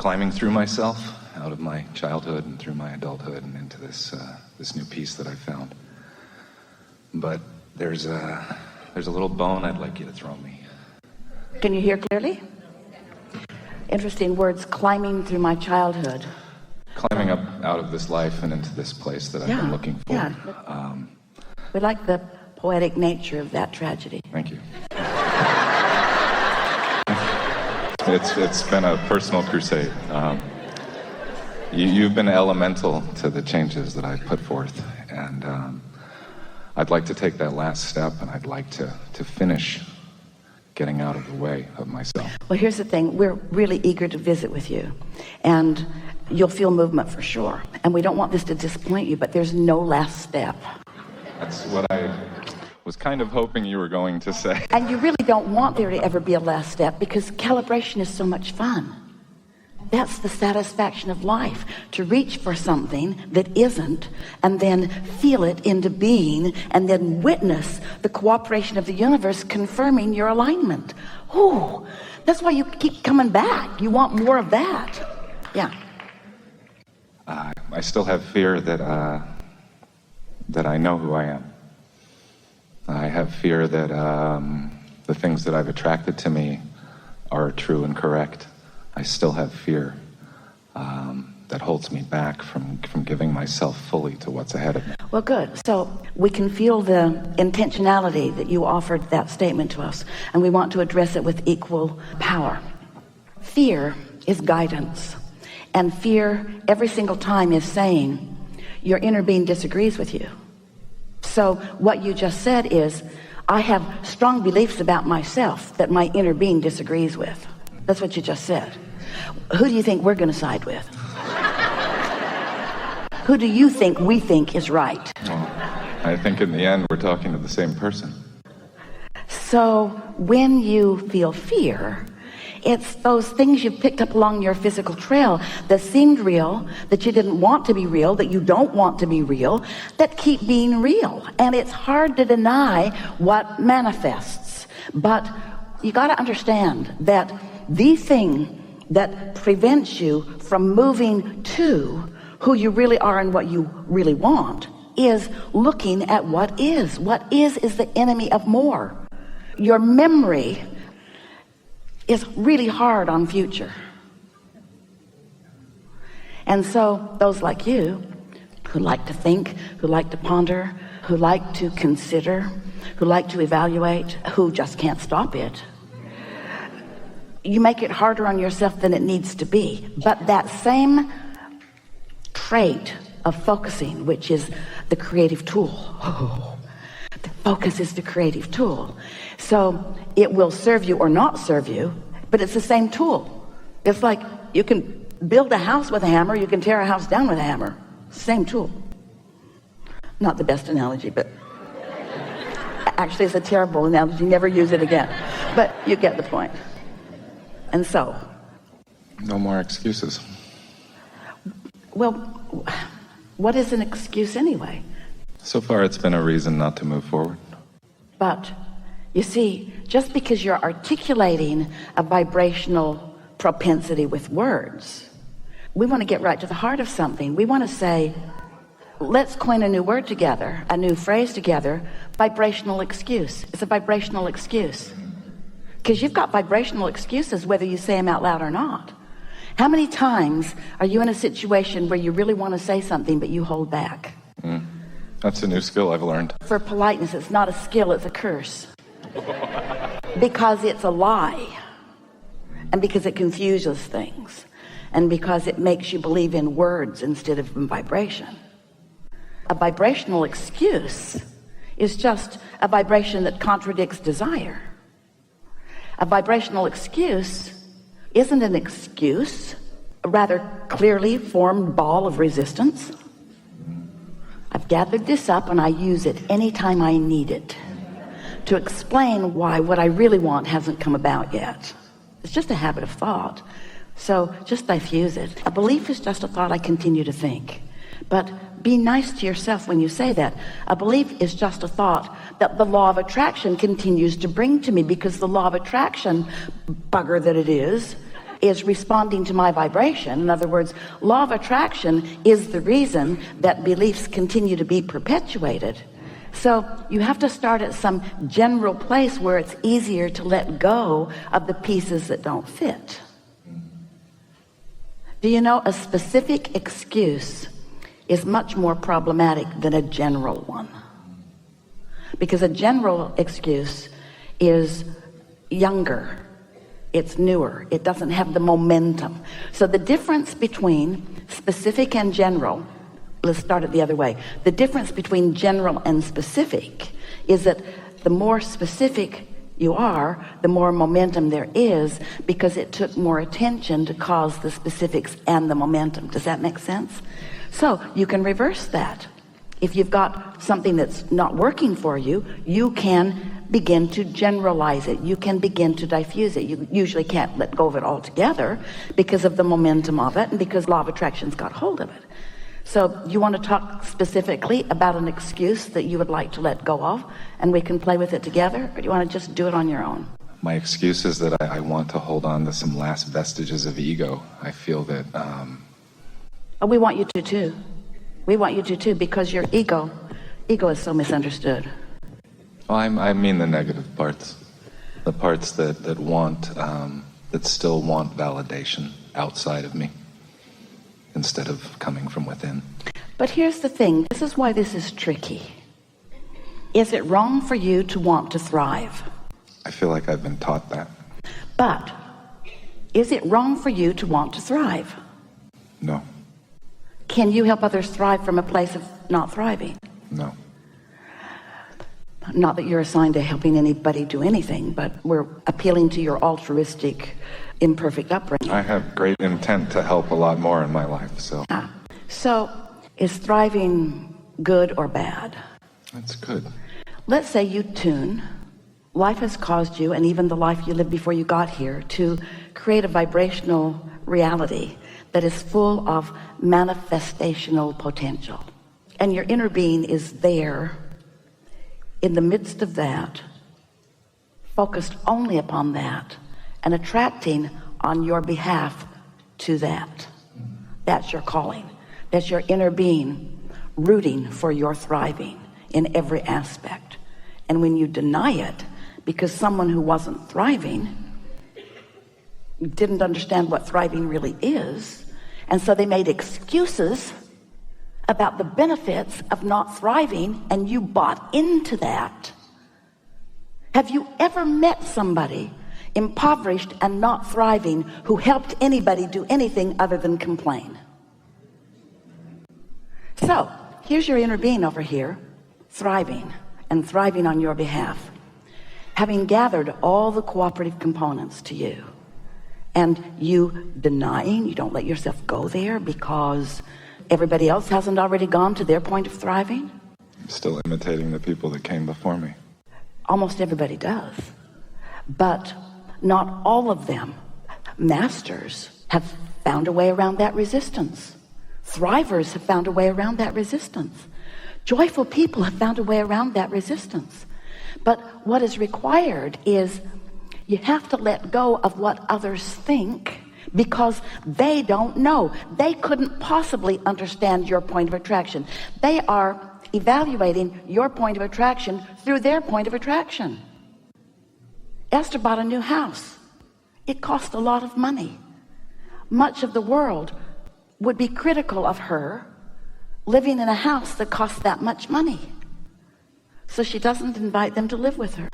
climbing through myself, out of my childhood and through my adulthood and into this new piece that I found. But there's a little bone I'd like you to throw me. Can you hear clearly? Interesting words, climbing through my childhood. Climbing up out of this life and into this place that I've been looking for. Yeah. We like the poetic nature of that tragedy. Thank you. It's been a personal crusade. You've been elemental to the changes that I put forth, and I'd like to take that last step, and I'd like to finish getting out of the way of myself. Well, here's the thing. We're really eager to visit with you, and you'll feel movement for sure. And we don't want this to disappoint you, but there's no last step. That's what I was kind of hoping you were going to say. And you really don't want there to ever be a last step, because calibration is so much fun. That's the satisfaction of life, to reach for something that isn't, and then feel it into being, and then witness the cooperation of the universe confirming your alignment. Ooh, that's why you keep coming back. You want more of that. Yeah. I still have fear that I know who I am. I have fear that the things that I've attracted to me are true and correct. I still have fear that holds me back from giving myself fully to what's ahead of me. Well, good. So we can feel the intentionality that you offered that statement to us, and we want to address it with equal power. Fear is guidance, and fear every single time is saying your inner being disagrees with you. So what you just said is, I have strong beliefs about myself that my inner being disagrees with. That's what you just said. Who do you think we're going to side with? Who do you think we think is right? Well, I think in the end we're talking to the same person. So when you feel fear, it's those things you've picked up along your physical trail that seemed real, that you didn't want to be real, that you don't want to be real, that keep being real. And it's hard to deny what manifests. But you got to understand that the thing that prevents you from moving to who you really are and what you really want is looking at what is. What is the enemy of more. Your memory is really hard on future. And so those like you who like to think, who like to ponder, who like to consider, who like to evaluate, who just can't stop it, you make it harder on yourself than it needs to be. But that same trait of focusing, which is the creative tool, the focus is the creative tool. So it will serve you or not serve you, but it's the same tool. It's like you can build a house with a hammer, you can tear a house down with a hammer. Same tool. Not the best analogy, but actually it's a terrible analogy. Never use it again. But you get the point. And so, no more excuses. Well, what is an excuse anyway? So far it's been a reason not to move forward. But you see, just because you're articulating a vibrational propensity with words, we want to get right to the heart of something. We want to say, let's coin a new word together, a new phrase together, vibrational excuse. It's a vibrational excuse. Because you've got vibrational excuses whether you say them out loud or not. How many times are you in a situation where you really want to say something but you hold back? That's a new skill I've learned. For politeness, it's not a skill, it's a curse. Because it's a lie. And because it confuses things. And because it makes you believe in words instead of in vibration. A vibrational excuse is just a vibration that contradicts desire. A vibrational excuse isn't an excuse, a rather clearly formed ball of resistance. I've gathered this up and I use it anytime I need it to explain why what I really want hasn't come about yet. It's just a habit of thought. So just diffuse it. A belief is just a thought I continue to think. But be nice to yourself when you say that. A belief is just a thought that the law of attraction continues to bring to me, because the law of attraction, bugger that it is is responding to my vibration. In other words, law of attraction is the reason that beliefs continue to be perpetuated. So you have to start at some general place where it's easier to let go of the pieces that don't fit. Do you know a specific excuse is much more problematic than a general one? Because a general excuse is younger, it's newer, it doesn't have the momentum. So the difference between specific and general, let's start it the other way. The difference between general and specific is that the more specific you are, the more momentum there is, because it took more attention to cause the specifics and the momentum. Does that make sense? So you can reverse that. If you've got something that's not working for you, you can begin to generalize it. You can begin to diffuse it. You usually can't let go of it altogether because of the momentum of it and because law of attraction's got hold of it. So you want to talk specifically about an excuse that you would like to let go of, and we can play with it together, or do you want to just do it on your own? My excuse is that I want to hold on to some last vestiges of ego. I feel that... Oh, we want you to too. We want you to too, because your ego is so misunderstood. Well, I mean the negative parts. The parts that want, that still want validation outside of me, instead of coming from within. But here's the thing, this is why this is tricky. Is it wrong for you to want to thrive? I feel like I've been taught that. But is it wrong for you to want to thrive? No. Can you help others thrive from a place of not thriving? No. Not that you're assigned to helping anybody do anything, but we're appealing to your altruistic, imperfect upbringing. I have great intent to help a lot more in my life, so... So, is thriving good or bad? That's good. Let's say you tune. Life has caused you, and even the life you lived before you got here, to create a vibrational reality that is full of manifestational potential. And your inner being is there in the midst of that, focused only upon that, and attracting on your behalf to that. That's your calling. That's your inner being rooting for your thriving in every aspect. And when you deny it, because someone who wasn't thriving didn't understand what thriving really is, and so they made excuses about the benefits of not thriving, and you bought into that. Have you ever met somebody impoverished and not thriving who helped anybody do anything other than complain? So here's your inner being over here, thriving and thriving on your behalf, having gathered all the cooperative components to you, and you denying, you don't let yourself go there because everybody else hasn't already gone to their point of thriving. I'm still imitating the people that came before me. Almost everybody does, but not all of them. Masters have found a way around that resistance. Thrivers have found a way around that resistance. Joyful people have found a way around that resistance. But what is required is you have to let go of what others think, because they don't know. They couldn't possibly understand your point of attraction. They are evaluating your point of attraction through their point of attraction. Esther bought a new house. It cost a lot of money. Much of the world would be critical of her living in a house that cost that much money. So she doesn't invite them to live with her.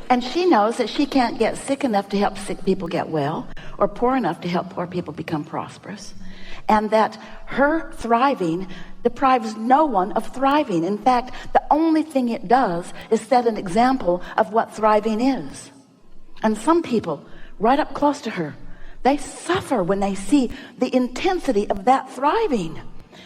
And she knows that she can't get sick enough to help sick people get well, or poor enough to help poor people become prosperous. And that her thriving deprives no one of thriving. In fact, the only thing it does is set an example of what thriving is. And some people, right up close to her, they suffer when they see the intensity of that thriving.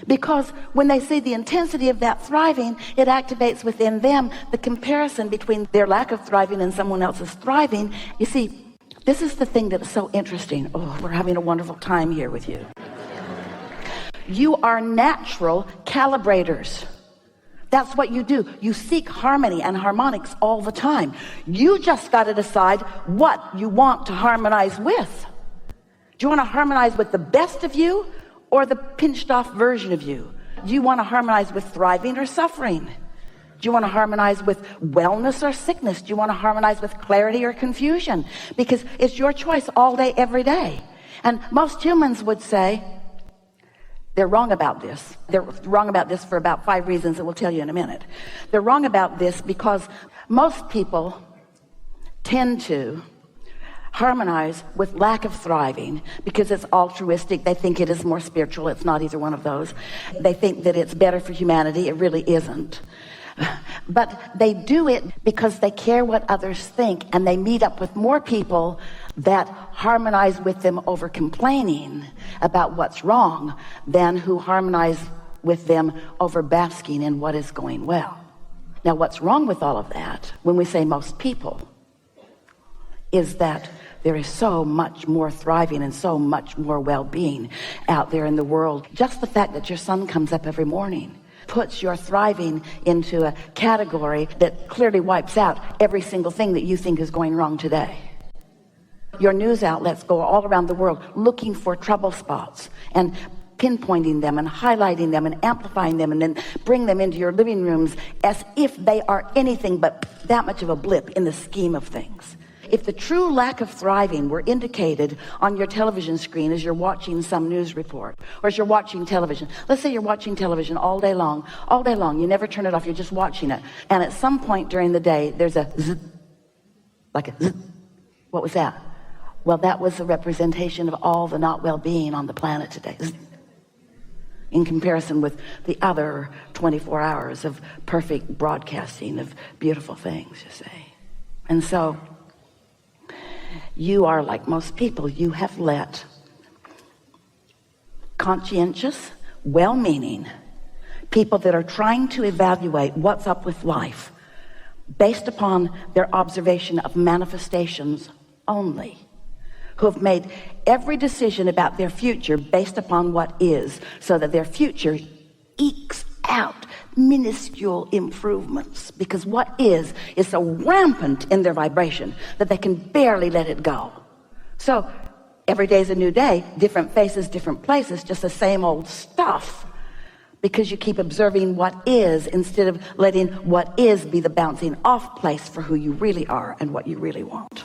Because when they see the intensity of that thriving, it activates within them the comparison between their lack of thriving and someone else's thriving. You see, this is the thing that is so interesting. Oh, we're having a wonderful time here with you. You are natural calibrators. That's what you do. You seek harmony and harmonics all the time. You just got to decide what you want to harmonize with. Do you want to harmonize with the best of you or the pinched off version of you? Do you want to harmonize with thriving or suffering? Do you want to harmonize with wellness or sickness? Do you want to harmonize with clarity or confusion? Because it's your choice all day, every day. And most humans would say they're wrong about this. They're wrong about this for about 5 reasons that we'll tell you in a minute. They're wrong about this because most people tend to harmonize with lack of thriving because it's altruistic. They think it is more spiritual. It's not either one of those. They think that it's better for humanity. It really isn't. But they do it because they care what others think, and they meet up with more people that harmonize with them over complaining about what's wrong than who harmonize with them over basking in what is going well. Now, what's wrong with all of that, when we say most people, is that there is so much more thriving and so much more well-being out there in the world. Just the fact that your sun comes up every morning puts your thriving into a category that clearly wipes out every single thing that you think is going wrong today. Your news outlets go all around the world looking for trouble spots and pinpointing them and highlighting them and amplifying them, and then bring them into your living rooms as if they are anything but that much of a blip in the scheme of things. If the true lack of thriving were indicated on your television screen as you're watching some news report, or as you're watching television, let's say you're watching television all day long, you never turn it off, you're just watching it, and at some point during the day there's a zzz, like a zzz. What was that? Well, that was a representation of all the not well-being on the planet today, zzz, in comparison with the other 24 hours of perfect broadcasting of beautiful things, you see. And so you are like most people. You have let conscientious, well-meaning people that are trying to evaluate what's up with life based upon their observation of manifestations only, who have made every decision about their future based upon what is, so that their future ekes out minuscule improvements, because what is so rampant in their vibration that they can barely let it go. So every day is a new day, different faces, different places, just the same old stuff, because you keep observing what is instead of letting what is be the bouncing off place for who you really are and what you really want.